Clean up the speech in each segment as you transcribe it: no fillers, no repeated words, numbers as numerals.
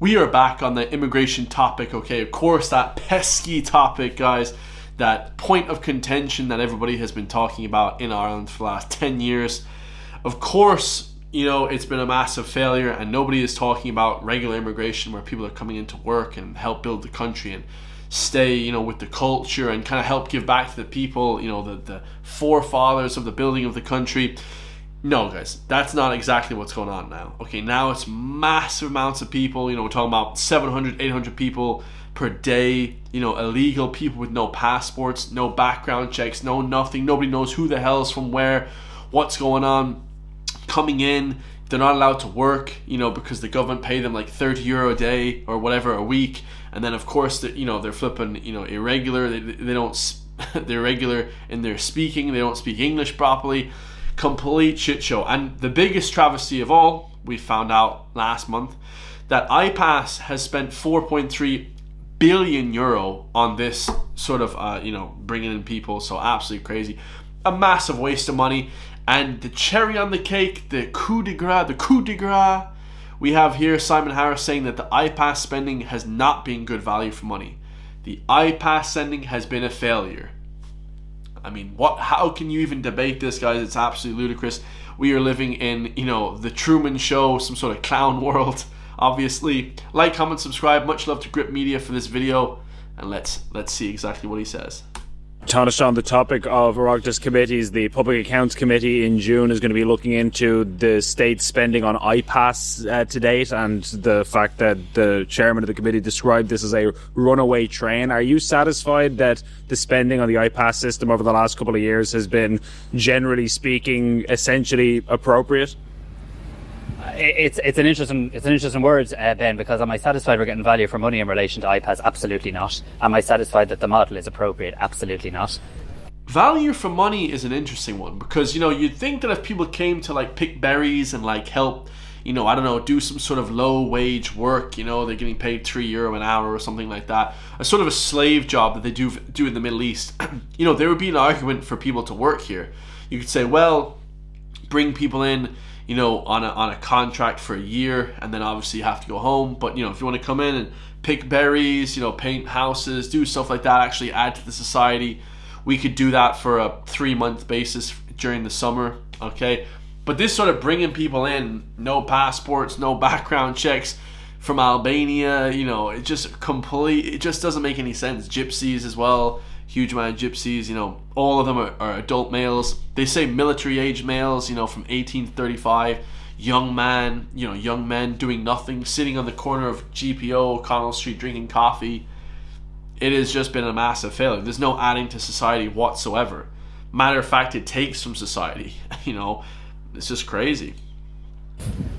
We are back on the immigration topic, okay? Of course, that pesky topic, guys, that point of contention that everybody has been talking about in Ireland for the last 10 years. Of course, it's been a massive failure, and nobody is talking about regular immigration where people are coming into work and help build the country and stay, with the culture and kind of help give back to the people, the forefathers of the building of the country. No, guys, that's not exactly what's going on now. Okay, now it's massive amounts of people. We're talking about 700, 800 people per day. Illegal people with no passports, no background checks, no nothing. Nobody knows who the hell's from where, what's going on. Coming in, they're not allowed to work, because the government pay them like €30 a day or whatever a week. And then, of course, they're flipping, irregular. They don't. They're irregular in their speaking. They don't speak English properly. Complete shit show. And the biggest travesty of all, we found out last month that IPAS has spent €4.3 billion on this sort of bringing in people. So absolutely crazy, a massive waste of money. And the cherry on the cake, the coup de grace, we have here Simon Harris saying that the IPAS spending has not been good value for money. The IPAS spending has been a failure. I mean, how can you even debate this, guys? It's absolutely ludicrous. We are living in, the Truman Show, some sort of clown world, obviously. Like, comment, subscribe. Much love to Grip Media for this video. And let's see exactly what he says. Touched on the topic of Oireachtas committees. The Public Accounts Committee in June is going to be looking into the state's spending on IPAS to date, and the fact that the chairman of the committee described this as a runaway train. Are you satisfied that the spending on the IPAS system over the last couple of years has been, generally speaking, essentially appropriate? It's an interesting word, Ben, because am I satisfied we're getting value for money in relation to IPAS? Absolutely not. Am I satisfied that the model is appropriate? Absolutely not. Value for money is an interesting one because, you'd think that if people came to pick berries and help, do some sort of low wage work, they're getting paid €3 an hour or something like that, a sort of a slave job that they do in the Middle East, there would be an argument for people to work here. You could say, well, bring people in, on a contract for a year, and then obviously you have to go home. But, if you want to come in and pick berries, paint houses, do stuff like that, actually add to the society, we could do that for a 3-month basis during the summer, okay? But this sort of bringing people in, no passports, no background checks from Albania, it just doesn't make any sense. Gypsies as well. Huge amount of gypsies, all of them are adult males. They say military age males, from 18 to 35. Young men doing nothing, sitting on the corner of GPO, O'Connell Street, drinking coffee. It has just been a massive failure. There's no adding to society whatsoever. Matter of fact, it takes from society. It's just crazy.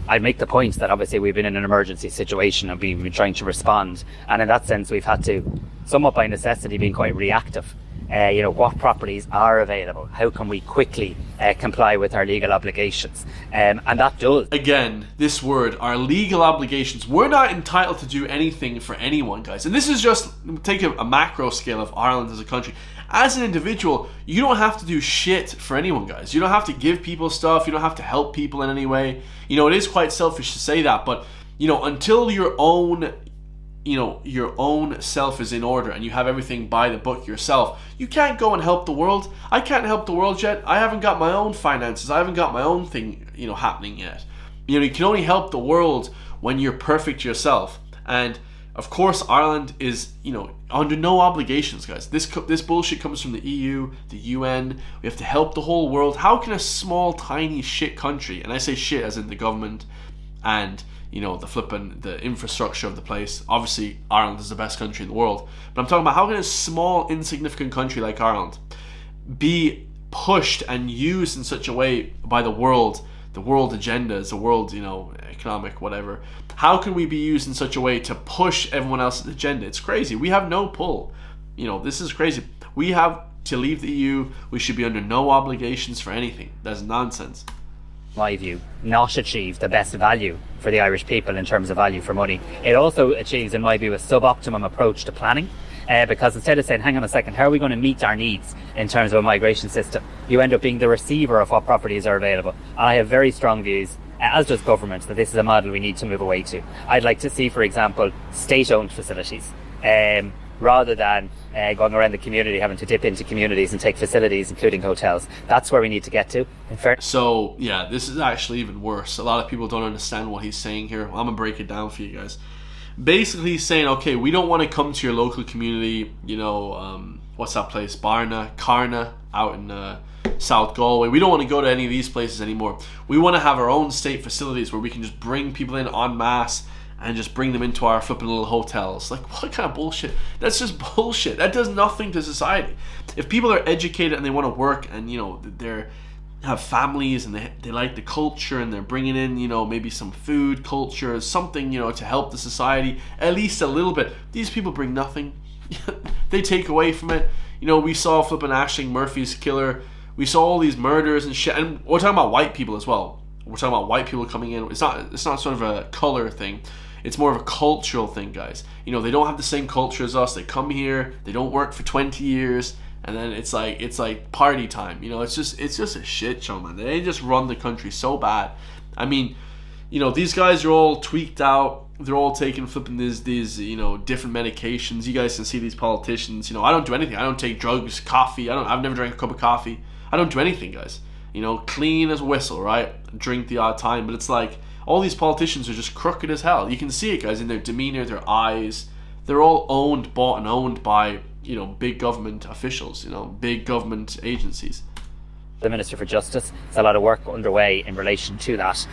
I'd make the point that obviously we've been in an emergency situation and we've been trying to respond, and in that sense we've had to, somewhat by necessity, been quite reactive. What properties are available? How can we quickly comply with our legal obligations? And that does. Again, this word, our legal obligations. We're not entitled to do anything for anyone, guys. And this is just, take a macro scale of Ireland as a country. As an individual, you don't have to do shit for anyone, guys. You don't have to give people stuff. You don't have to help people in any way. It is quite selfish to say that, but, until your own self is in order and you have everything by the book yourself, you can't go and help the world. I can't help the world yet. I haven't got my own finances. I haven't got my own thing, happening yet. You can only help the world when you're perfect yourself. And of course, Ireland is, under no obligations, guys. This bullshit comes from the EU, the UN. We have to help the whole world. How can a small, tiny shit country, and I say shit as in the government and, the infrastructure of the place. Obviously, Ireland is the best country in the world. But I'm talking about how can a small, insignificant country like Ireland be pushed and used in such a way by the world agendas, the world, economic, whatever. How can we be used in such a way to push everyone else's agenda? It's crazy. We have no pull. This is crazy. We have to leave the EU. We should be under no obligations for anything. That's nonsense. My view, not achieve the best value for the Irish people in terms of value for money. It also achieves, in my view, a suboptimum approach to planning. Because instead of saying, hang on a second, how are we going to meet our needs in terms of a migration system? You end up being the receiver of what properties are available. I have very strong views as does government, that this is a model we need to move away to. I'd like to see, for example, state-owned facilities, rather than going around the community, having to dip into communities and take facilities, including hotels. That's where we need to get to. So, yeah, this is actually even worse. A lot of people don't understand what he's saying here. I'm going to break it down for you guys. Basically, he's saying, okay, we don't want to come to your local community, you know, what's that place? Carna, out in South Galway. We don't want to go to any of these places anymore. We want to have our own state facilities where we can just bring people in en masse and just bring them into our flipping little hotels. Like, what kind of bullshit? That's just bullshit. That does nothing to society. If people are educated and they want to work and, you know, they're have families and they like the culture and they're bringing in, you know, maybe some food, culture, something, you know, to help the society, at least a little bit. These people bring nothing. They take away from it. You know, we saw flipping Aisling Murphy's killer. We saw all these murders and shit. And we're talking about white people as well. We're talking about white people coming in. It's not sort of a color thing. It's more of a cultural thing, guys. You know, they don't have the same culture as us. They come here, they don't work for 20 years, and then it's like party time. You know, it's just a shit show, man. They just run the country so bad. I mean, you know, these guys are all tweaked out. They're all taking flipping these you know, different medications. You guys can see these politicians. You know, I don't do anything. I don't take drugs, coffee. I've never drank a cup of coffee. I don't do anything, guys. You know, clean as a whistle, right? Drink the odd time, but it's like all these politicians are just crooked as hell. You can see it, guys, in their demeanor, their eyes. They're all bought and owned by, you know, big government officials, you know, big government agencies. The Minister for Justice, there's a lot of work underway in relation to that.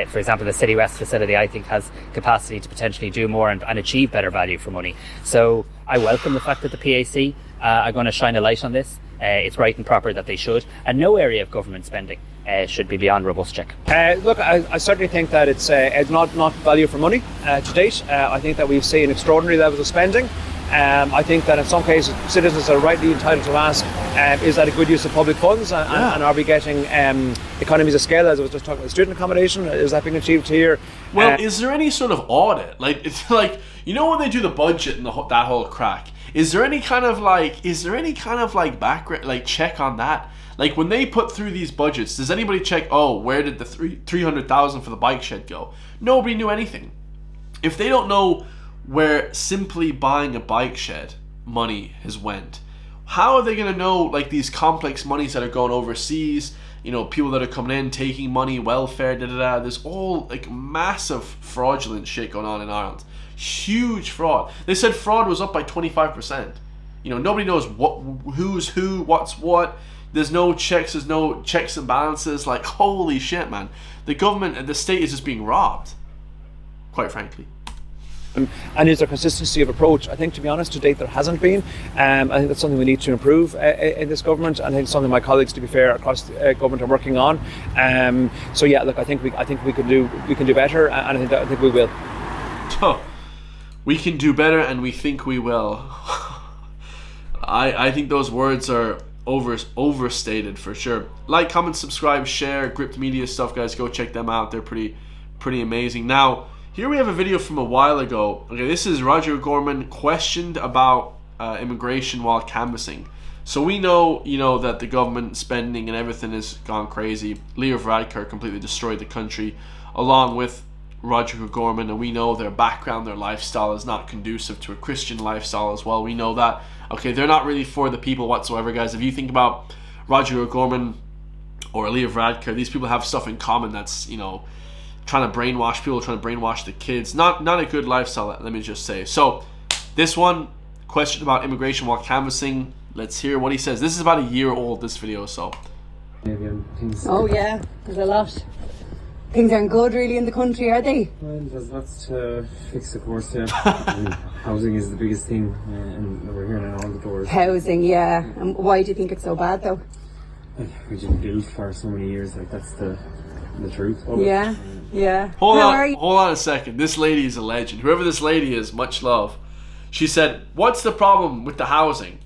For example, the City West facility, I think, has capacity to potentially do more and achieve better value for money. So I welcome the fact that the PAC are going to shine a light on this. It's right and proper that they should. And no area of government spending should be beyond robust check. Look, I certainly think that it's not value for money to date. I think that we've seen extraordinary levels of spending. I think that in some cases citizens are rightly entitled to ask, is that a good use of public funds, and are we getting economies of scale, as I was just talking about student accommodation? Is that being achieved here? Well, is there any sort of audit? Like, it's like, you know, when they do the budget and that whole crack, is there any kind of like background, like, check on that? Like, when they put through these budgets, does anybody check, oh, where did the 300,000 for the bike shed go? Nobody knew anything. If they don't know where simply buying a bike shed money has went, how are they going to know, like, these complex monies that are going overseas, you know, people that are coming in, taking money, welfare, there's all, like, massive fraudulent shit going on in Ireland. Huge fraud. They said fraud was up by 25%. You know, nobody knows who's who, what's what. There's no checks and balances. Like, holy shit, man. The government and the state is just being robbed, quite frankly. And is there consistency of approach? I think, to be honest, to date there hasn't been. I think that's something we need to improve in this government. I think it's something my colleagues, to be fair, across the government are working on. So yeah, look, I think we can do better, and I think we will. Oh, we can do better, and we think we will. I think those words are overstated for sure. Like, comment, subscribe, share, Gripped Media stuff, guys. Go check them out. They're pretty amazing. Now, here we have a video from a while ago. Okay, this is Roger Gorman questioned about immigration while canvassing. So we know, you know, that the government spending and everything has gone crazy. Leo Varadkar completely destroyed the country, along with Roger Gorman, and we know their background, their lifestyle is not conducive to a Christian lifestyle as well. We know that. Okay, they're not really for the people whatsoever, guys. If you think about Roger Gorman or Leo Varadkar, these people have stuff in common that's, you know, trying to brainwash people, trying to brainwash the kids. Not a good lifestyle, let me just say. So, this one, question about immigration while canvassing. Let's hear what he says. This is about a year old, this video, so. Oh yeah, there's a lot. Things aren't good really in the country, are they? Well, there's lots to fix, of course, yeah. I mean, housing is the biggest thing, and we're hearing it all the doors. Housing, yeah. And why do you think it's so bad though? Like, we didn't build for so many years, like, that's the truth of yeah. it. Yeah. Hold on a second. This lady is a legend. Whoever this lady is, much love. She said, what's the problem with the housing?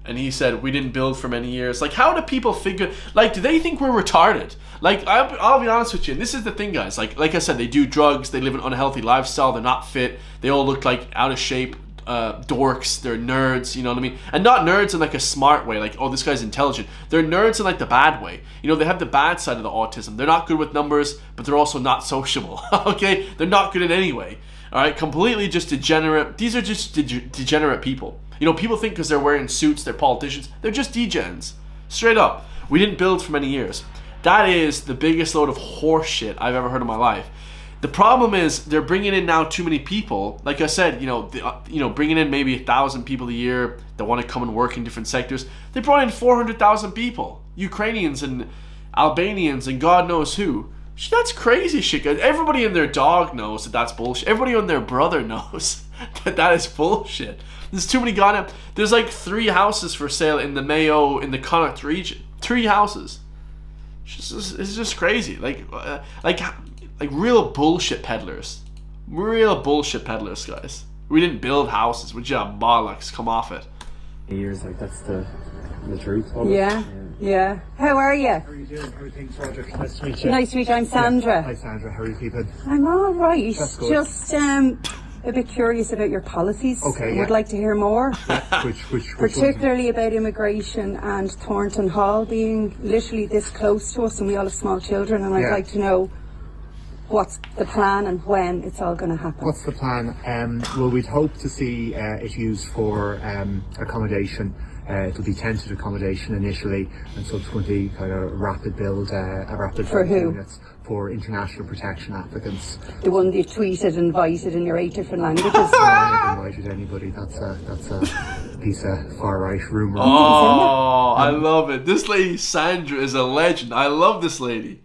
And he said, we didn't build for many years. Like, how do people figure, like, do they think we're retarded? Like, I'll be honest with you, and this is the thing, guys. Like I said, they do drugs, they live an unhealthy lifestyle, they're not fit, they all look like out of shape, dorks, they're nerds, you know what I mean? And not nerds in like a smart way, like, oh, this guy's intelligent. They're nerds in like the bad way. You know, they have the bad side of the autism. They're not good with numbers, but they're also not sociable, okay? They're not good in any way, all right? Completely just degenerate. These are just degenerate people. You know, people think because they're wearing suits, they're politicians. They're just degens. Straight up. We didn't build for many years. That is the biggest load of horse shit I've ever heard in my life. The problem is they're bringing in now too many people. Like I said, bringing in maybe 1,000 people a year that want to come and work in different sectors. They brought in 400,000 people, Ukrainians and Albanians and God knows who. That's crazy shit, guys. Everybody and their dog knows that that's bullshit. Everybody and their brother knows that is bullshit. There's too many gone. There's like 3 houses for sale in the Mayo, in the Connacht region. 3 houses. It's just crazy. Like real bullshit peddlers. Real bullshit peddlers, guys. We didn't build houses. We just have bollocks come off it. Years, like, that's the truth of Yeah. it. Yeah. How are you? How are you doing? How are things, Roger? Nice to meet you. Nice to meet you. I'm Sandra. Hi, Sandra. How are you keeping? I'm all right. That's good. Just a bit curious about your policies. Okay, yeah. Would like to hear more. Which Particularly about immigration and Thornton Hall being literally this close to us, and we all have small children, and I'd Yeah. like to know what's the plan and when it's all going to happen. What's the plan? Well, we'd hope to see it used for accommodation. It'll be tented accommodation initially, and subsequently kind of rapid build For who? units for international protection applicants. The one that you tweeted, invited in your 8 different languages. I haven't invited anybody. That's a piece of far right rumour. Oh, I love it. This lady Sandra is a legend. I love this lady.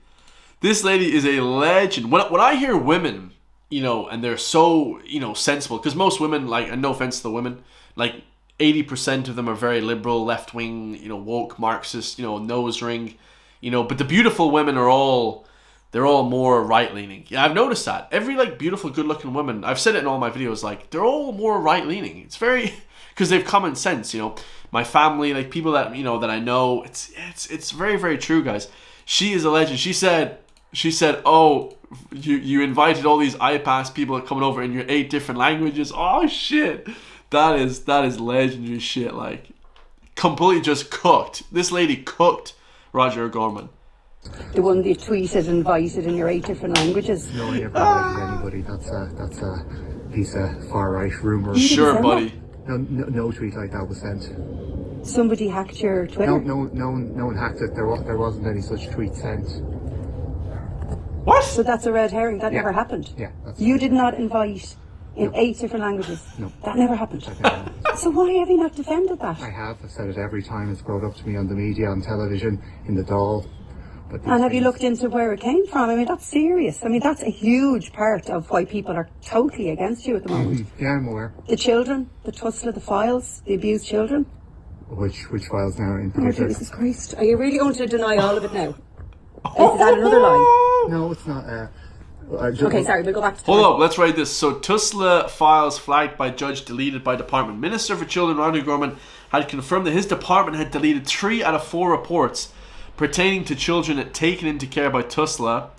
This lady is a legend. When I hear women, and they're so, sensible, because most women, like, and no offense to the women, like 80% of them are very liberal, left wing, woke, Marxist, nose ring, but the beautiful women they're all more right leaning. Yeah, I've noticed that. Every like beautiful, good looking woman, I've said it in all my videos, like they're all more right leaning. It's very, because they have common sense, my family, like people that, that I know, it's very, very true, guys. She is a legend. She said, oh, you invited all these IPAS people coming over in your 8 different languages. Oh shit. That is legendary shit. Like, completely just cooked. This lady cooked Roger O'Gorman. The one that you tweeted, invited in your 8 different languages. No, I never invited anybody. That's a piece of far right rumour. Sure, buddy. No tweet like that was sent. Somebody hacked your Twitter? No one hacked it. There wasn't any such tweet sent. What? So that's a red herring. That Yeah. never happened. Yeah. You did not invite in 8 different languages. No. That never happened. So why have you not defended that? I've said it every time it's brought up to me on the media, on television, in the Dáil. And have you looked into where it came from? I mean, that's serious. I mean, that's a huge part of why people are totally against you at the moment. Yeah, I'm aware. The children, the Tusla, the files, the abused children. Which files now in Oh, particular? Jesus Christ. Are you really going to deny all of it now? Is that another lie? No, it's not. Okay, sorry, we'll go back to Hold up, let's write this. So, Tusla files flagged by judge deleted by department. Minister for Children Roger O'Gorman had confirmed that his department had deleted 3 out of 4 reports pertaining to children taken into care by Tusla,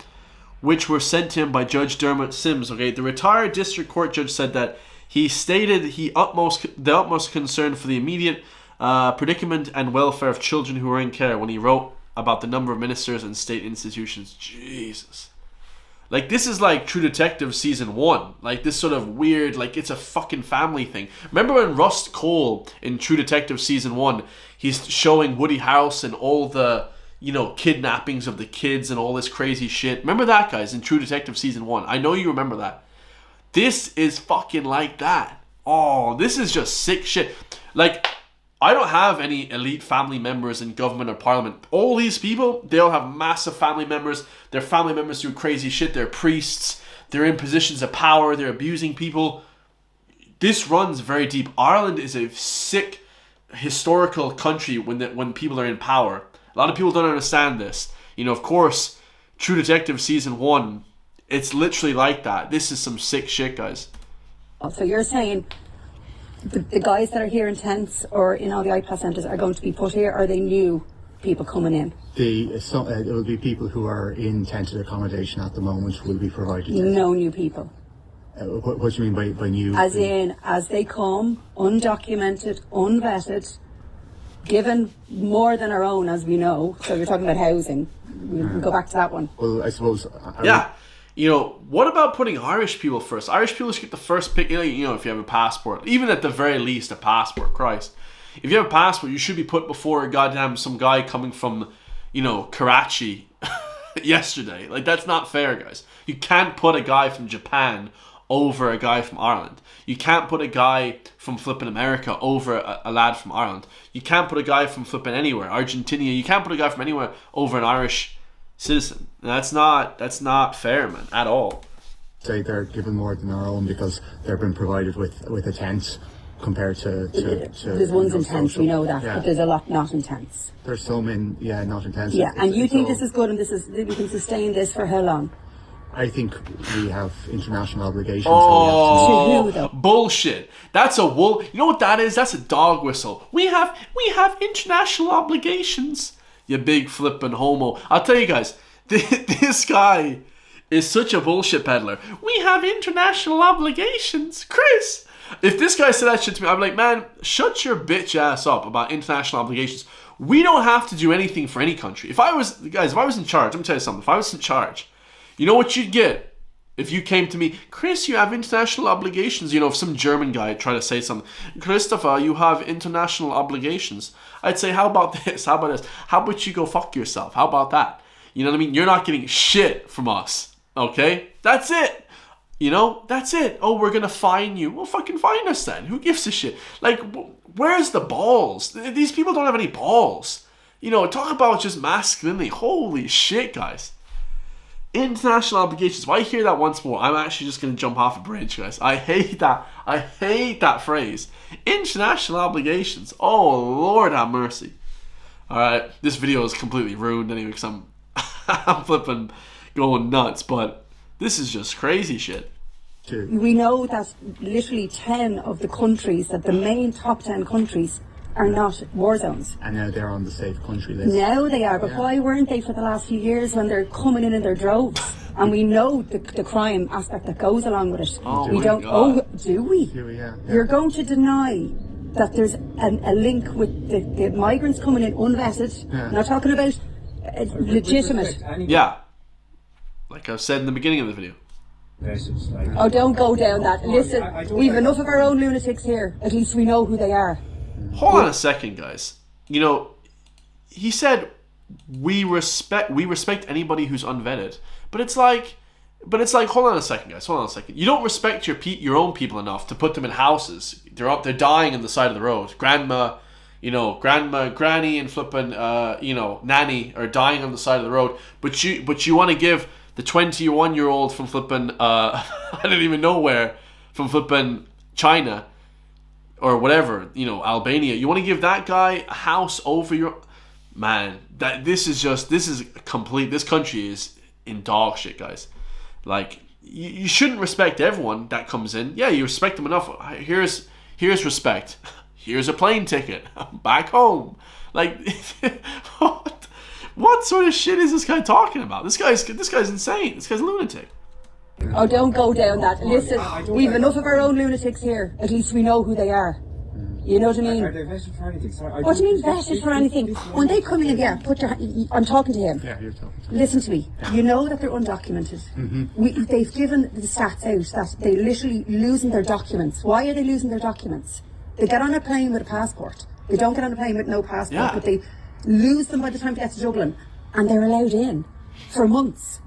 which were sent to him by Judge Dermot Sims. Okay, the retired district court judge said that he stated the utmost concern for the immediate predicament and welfare of children who were in care when he wrote about the number of ministers and state institutions. Jesus. Like, this is like True Detective season 1. Like, this sort of weird, like, it's a fucking family thing. Remember when Rust Cole in True Detective season 1, he's showing Woody Harrelson all the, kidnappings of the kids and all this crazy shit. Remember that, guys, in True Detective season 1. I know you remember that. This is fucking like that. Oh, this is just sick shit. Like, I don't have any elite family members in government or parliament. All these people, they all have massive family members. Their family members do crazy shit. They're priests. They're in positions of power. They're abusing people. This runs very deep. Ireland is a sick historical country when people are in power. A lot of people don't understand this. Of course, True Detective season 1, it's literally like that. This is some sick shit, guys. So you're saying the guys that are here in tents or in all the IPAS centres are going to be put here, or are they new people coming in? It will be people who are in tented accommodation at the moment will be provided. No new people. What do you mean by new? As in, as they come, undocumented, unvetted, given more than our own, as we know. So you're talking about housing. We'll go back to that one. Well, I suppose. You know, what about putting Irish people first? Irish people should get the first pick, you know, if you have a passport. Even at the very least, a passport, Christ. If you have a passport, you should be put before some guy coming from, you know, Karachi yesterday. Like, that's not fair, guys. You can't put a guy from Japan over a guy from Ireland. You can't put a guy from flipping America over a lad from Ireland. You can't put a guy from flipping anywhere, Argentina. You can't put a guy from anywhere over an Irish citizen. That's not fair, man, at all. Say they're given more than our own because they've been provided with a tent compared to there's one's intense, we know that, but there's a lot not intense. There's some not intense. Yeah, and you think this is good, and we can sustain this for how long? I think we have international obligations. Oh, to who, though? Bullshit. That's a wool. You know what that is? That's a dog whistle. We have international obligations. You big flippin' homo. I'll tell you guys, this guy is such a bullshit peddler. We have international obligations, Chris. If this guy said that shit to me, I'd be like, man, shut your bitch ass up about international obligations. We don't have to do anything for any country. If I was in charge, let me tell you something. If I was in charge, you know what you'd get if you came to me, Chris, you have international obligations. You know, if some German guy tried to say something, Christopher, you have international obligations. I'd say, how about this? How about this? How about you go fuck yourself? How about that? You know what I mean? You're not getting shit from us. Okay? That's it. You know, that's it. Oh, we're going to fine you. Well, fucking fine us then. Who gives a shit? Like, where's the balls? These people don't have any balls. You know, talk about just masculinity. Holy shit, guys. International obligations. If I hear that once more, I'm actually just going to jump off a bridge, guys. I hate that. I hate that phrase. International obligations. Oh, Lord have mercy. Alright, this video is completely ruined anyway because I'm flipping going nuts, but this is just crazy shit. We know that literally 10 of the countries, that the main top 10 countries, are not war zones. And now they're on the safe country list. Now they are, but why weren't they for the last few years when they're coming in their droves? And we know the crime aspect that goes along with it. Oh we my don't. God. Oh, do we? Yeah. You're going to deny that there's a link with the migrants coming in unvetted? Yeah. Not talking about legitimate. Yeah. Like I said in the beginning of the video. Oh, don't go down that. Listen, we've enough of our own lunatics here. At least we know who they are. Hold on a second, guys. You know, he said we respect anybody who's unvetted, but it's like, hold on a second, guys. Hold on a second. You don't respect your own people enough to put them in houses. They're dying on the side of the road. Grandma, granny, and flipping, nanny are dying on the side of the road. But you want to give the 21-year-old from flipping, I don't even know where, from flipping China or whatever, Albania. You want to give that guy a house over your... Man, this is complete... This country is in dog shit, guys. Like, you shouldn't respect everyone that comes in. Yeah, you respect them enough. Here's respect. Here's a plane ticket. Back home. Like, what sort of shit is this guy talking about? This guy's insane. This guy's a lunatic. Oh, don't go down that. Listen, we've enough of our own lunatics here. At least we know who they are. You know what I mean? Are they vetted for anything? What do you mean vetted for anything? When they come in, I'm talking to him. Yeah, you're talking. Listen to me. You know that they're undocumented. Mm-hmm. They've given the stats out that they're literally losing their documents. Why are they losing their documents? They get on a plane with a passport. They don't get on a plane with no passport, but they lose them by the time they get to Dublin. And they're allowed in for months.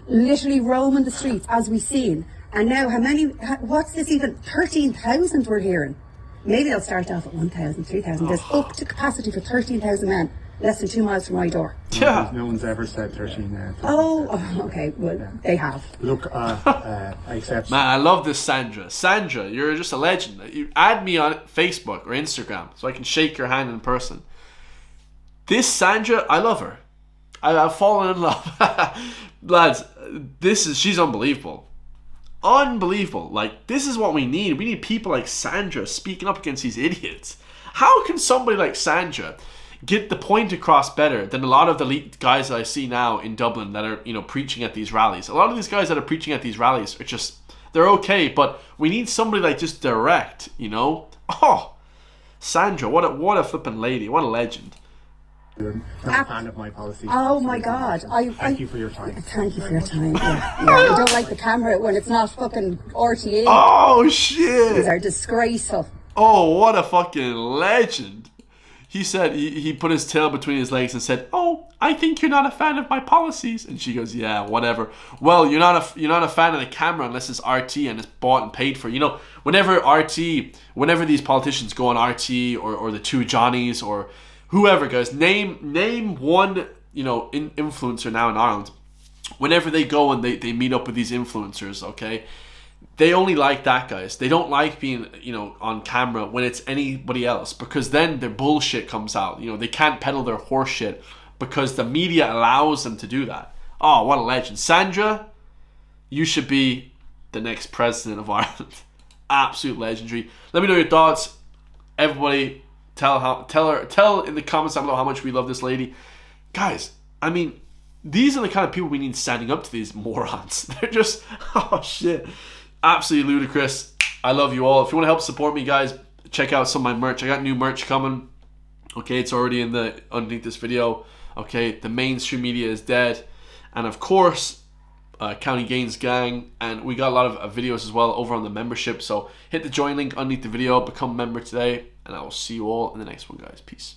Literally roaming the streets, as we've seen. And now, what's this even? 13,000 we're hearing. Maybe they'll start off at 1,000, 3,000. There's up to capacity for 13,000 men, less than 2 miles from my door. Yeah. No one's ever said 13. Okay. Well, they have. Look, I accept. Man, I love this Sandra. Sandra, you're just a legend. You add me on Facebook or Instagram so I can shake your hand in person. This Sandra, I love her. I've fallen in love. Lads, she's unbelievable. Unbelievable. Like, this is what we need. We need people like Sandra speaking up against these idiots. How can somebody like Sandra get the point across better than a lot of the elite guys that I see now in Dublin that are, preaching at these rallies? A lot of these guys that are preaching at these rallies are just they're okay, but we need somebody like just direct, you know? Oh, Sandra, what a flippin' lady, what a legend. I'm a fan of my policy. Oh my God! Thank you for your time. Thank you for your time. Yeah. I don't like the camera when it's not fucking RTA. Oh These shit! are disgraceful. Oh, what a fucking legend. He said, he put his tail between his legs and said, "Oh, I think you're not a fan of my policies." And she goes, "Yeah, whatever." Well, you're not a fan of the camera unless it's RT and it's bought and paid for. You know, whenever these politicians go on RT or the two Johnnies or whoever, guys, name one, you know, influencer now in Ireland. Whenever they go and they meet up with these influencers, okay, they only like that, guys. They don't like being, you know, on camera when it's anybody else, because then their bullshit comes out. You know, they can't peddle their horse shit because the media allows them to do that. Oh, what a legend. Sandra, you should be the next president of Ireland. Absolute legendary. Let me know your thoughts. Everybody, tell in the comments down below how much we love this lady. Guys, I mean, these are the kind of people we need standing up to these morons. They're just, oh shit. Absolutely ludicrous. I love you all. If you want to help support me, guys, check out some of my merch. I got new merch coming. Okay, it's already underneath this video. Okay, the mainstream media is dead. And of course, County Gains Gang. And we got a lot of videos as well over on the membership. So hit the join link underneath the video. Become a member today. And I will see you all in the next one, guys. Peace.